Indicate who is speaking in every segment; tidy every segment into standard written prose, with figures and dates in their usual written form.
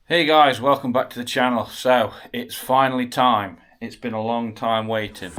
Speaker 1: Hey guys, welcome back to the channel. So, it's finally time. It's been a long time waiting.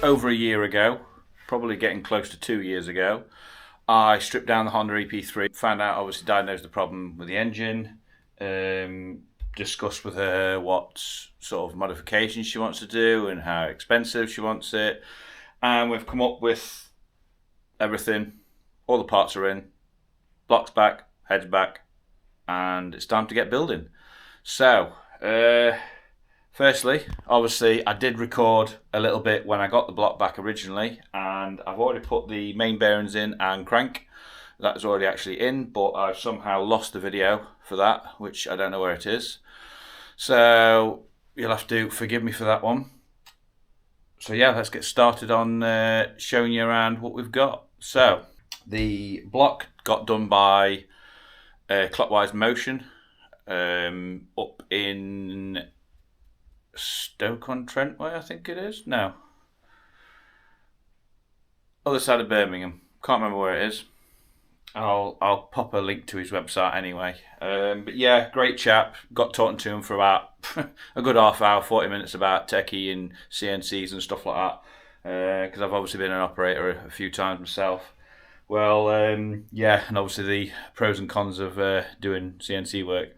Speaker 1: Over a year ago, probably getting close to 2 years ago, I stripped down the Honda EP3, found out, obviously diagnosed the problem with the engine, discussed with her what sort of modifications she wants to do and how expensive she wants it, and we've come up with everything. All the parts are in, blocks back, heads back, and it's time to get building. So, firstly, obviously, I did record a little bit when I got the block back originally, and I've already put the main bearings in and crank. That's already actually in, but I've somehow lost the video for that, which I don't know where it is. So you'll have to forgive me for that one. So yeah, let's get started on showing you around what we've got. So the block got done by Clockwise Motion up in Stoke-on-Trent way, I think it is. No, other side of Birmingham. Can't remember where it is. I'll pop a link to his website anyway. But yeah, great chap. Got talking to him for about a good half hour, 40 minutes about techie and CNCs and stuff like that. Because I've obviously been an operator a few times myself. Well, yeah, and obviously the pros and cons of doing CNC work.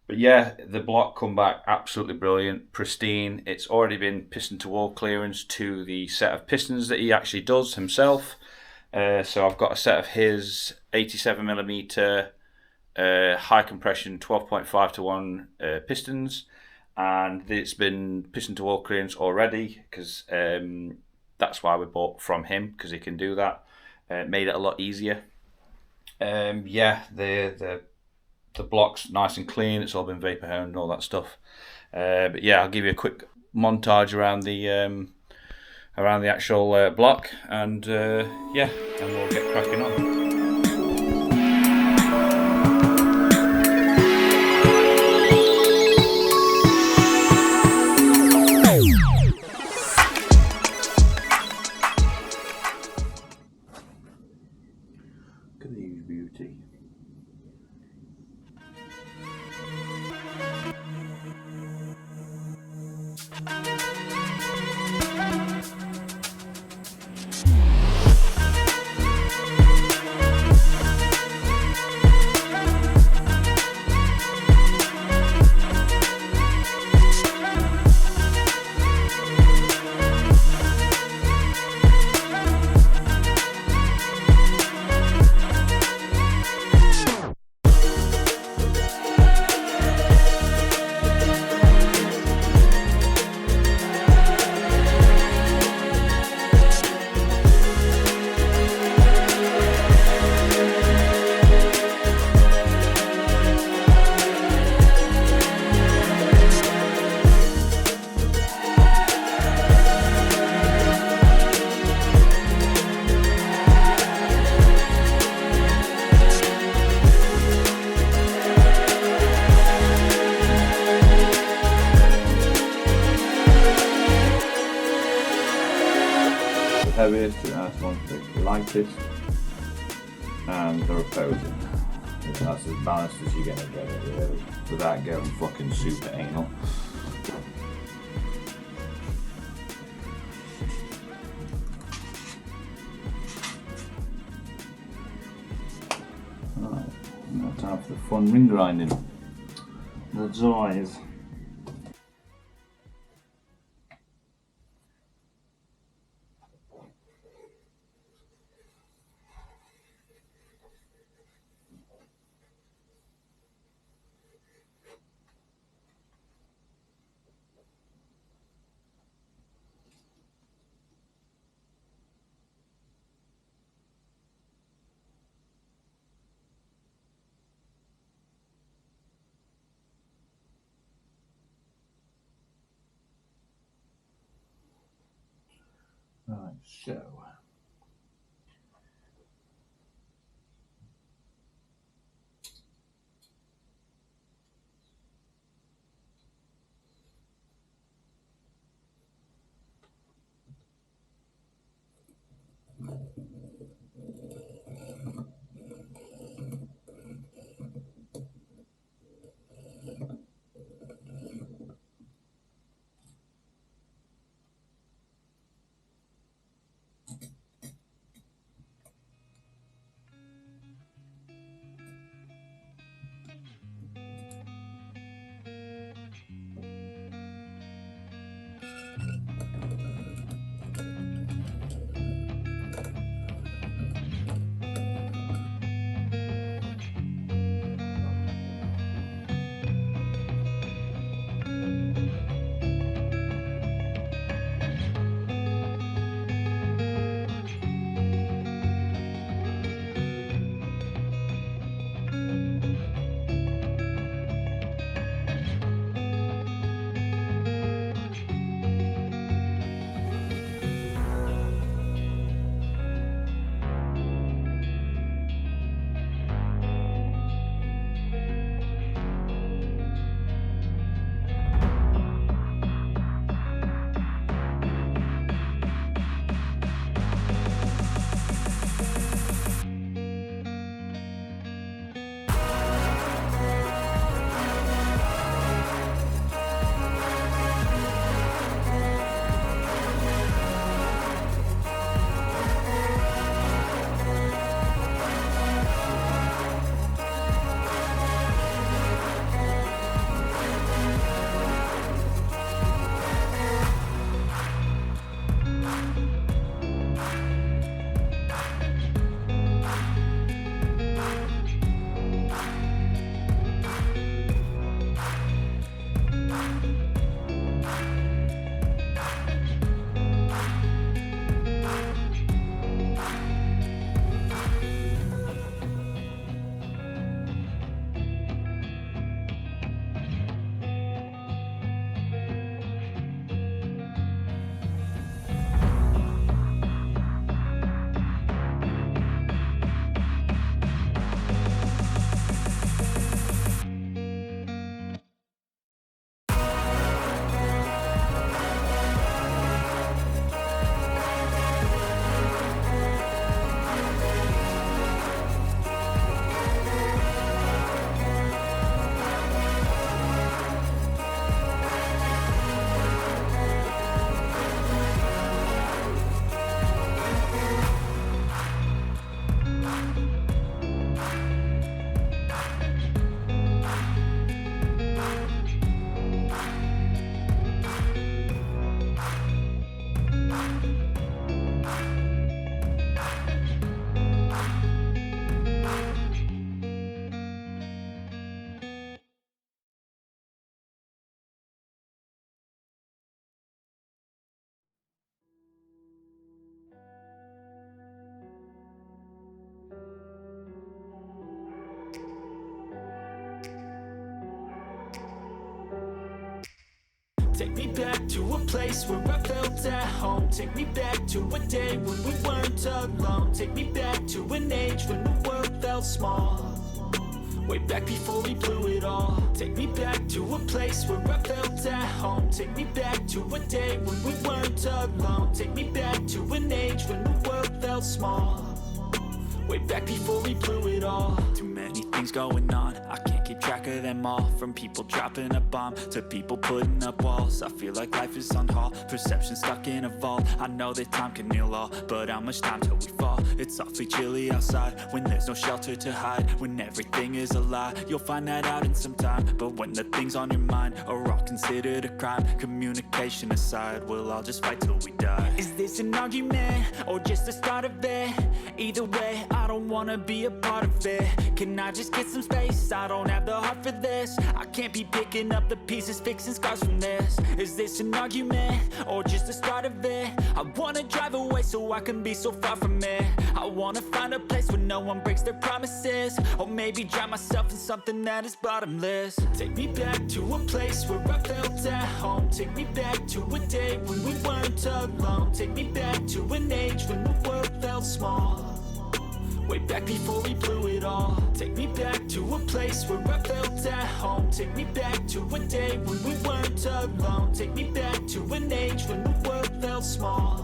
Speaker 1: But yeah, the block come back absolutely brilliant, pristine. It's already been piston to wall clearance to the set of pistons that he actually does himself. So I've got a set of his 87mm high compression 12.5 to 1 pistons, and it's been piston to wall clearance already because that's why we bought from him, because he can do that. Made it a lot easier. Yeah, the block's nice and clean. It's all been vapor honed and all that stuff. But yeah, I'll give you a quick montage around the actual block, and yeah, and we'll get cracking on. Look at these beauty. Heaviest to the last one, the lightest, and the opposing. That's as balanced as you're gonna get it, really, without going fucking super anal. Right, now time for the fun ring grinding. The joys. Right, so
Speaker 2: Take me back to a place where I felt at home. Take me back to a day when we weren't alone. Take me back to an age when the world felt small. Way back before we blew it all. Take me back to a place where I felt at home. Take me back to a day when we weren't alone. Take me back to an age when the world felt small. Way back before we blew it all. Too many things going on, I can't keep track of them all. From people dropping a bomb to people putting up walls. I feel like life is on hold, perception stuck in a vault. I know that time can heal all, but how much time till we fall? It's awfully chilly outside, when there's no shelter to hide. When everything is a lie, you'll find that out in some time. But when the things on your mind are all considered a crime, communication aside, we'll all just fight till we die. Is this an argument, or just the start of it? Either way, I don't wanna be a part of it. Can I just get some space? I don't have the heart for this. I can't be picking up the pieces, fixing scars from this. Is this an argument, or just the start of it? I wanna drive away so I can be so far from it. I wanna find a place where no one breaks their promises. Or maybe drown myself in something that is bottomless. Take me back to a place where I felt at home. Take me back to a day when we weren't alone. Take me back to an age when the world felt small. Way back before we blew it all. Take me back to a place where I felt at home. Take me back to a day when we weren't alone. Take me back to an age when the world felt small.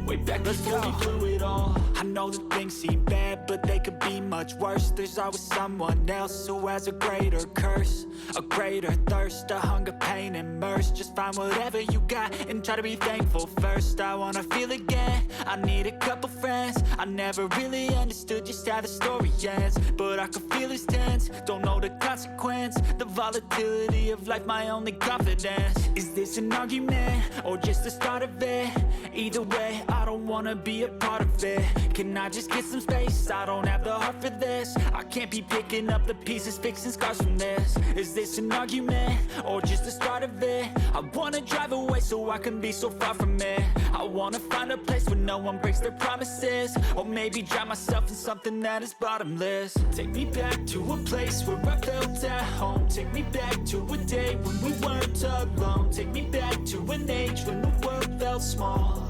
Speaker 2: Way back before we blew it all. I know that things seem bad, but they could be much worse. There's always someone else who has a greater curse, a greater thirst, a hunger, pain, and mercy. Just find whatever you got and try to be thankful first. I wanna feel again, I need a couple friends. I never really understood just how the story ends, but I can feel it's tense, don't know the consequence. The volatility of life, my only confidence. Is this an argument, or just the start of it? Either way, I don't wanna be a part of it. Can I just get some space? I don't have the heart for this. I can't be picking up the pieces, fixing scars from this. Is this an argument, or just the start of it? I wanna drive away so I can be so far from it. I wanna find a place where no one breaks their promises. Or maybe drown myself in something that is bottomless. Take me back to a place where I felt at home. Take me back to a day when we weren't alone. Take me back to an age when the world felt small.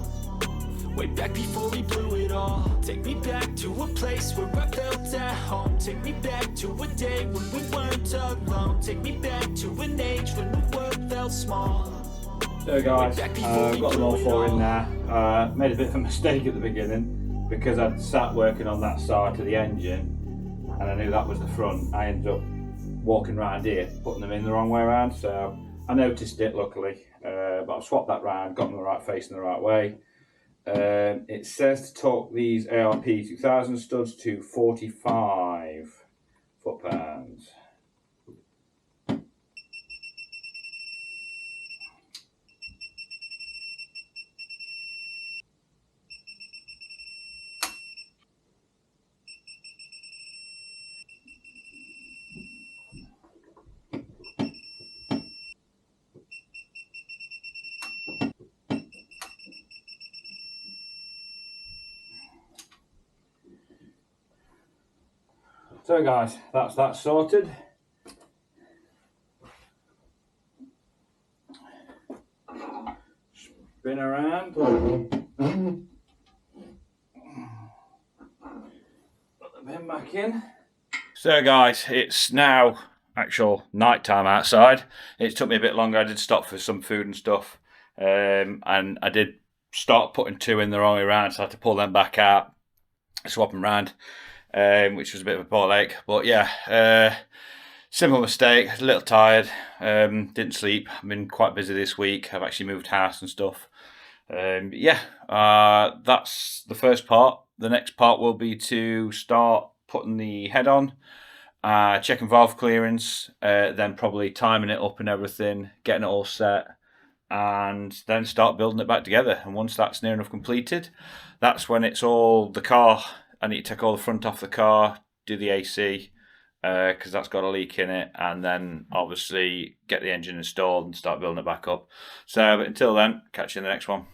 Speaker 2: Way back before we blew it all. Take me back to a place where I felt at home. Take me back to a day when we weren't alone. Take me back to an age when the world felt small.
Speaker 1: So guys, got them all four in there. Made a bit of a mistake at the beginning because I'd sat working on that side to the engine and I knew that was the front. I ended up walking around here, putting them in the wrong way around, so I noticed it luckily, but I've swapped that round, got them the right facing the right way. It says to torque these ARP 2000 studs to 45 foot-pounds. So guys, that's that sorted. Spin around. Put the pin back in. So guys, it's now actual night time outside. It took me a bit longer. I did stop for some food and stuff. And I did start putting two in the wrong way around, so I had to pull them back out, swap them around. Which was a bit of a ball ache, but yeah, simple mistake. A little tired, didn't sleep. I've been quite busy this week. I've actually moved house and stuff. Yeah, that's the first part. The next part will be to start putting the head on, checking valve clearance, then probably timing it up and everything, getting it all set, and then start building it back together. And once that's near enough completed, that's when it's all the car. I need to take all the front off the car, do the AC, because that's got a leak in it, and then obviously get the engine installed and start building it back up. So but until then, catch you in the next one.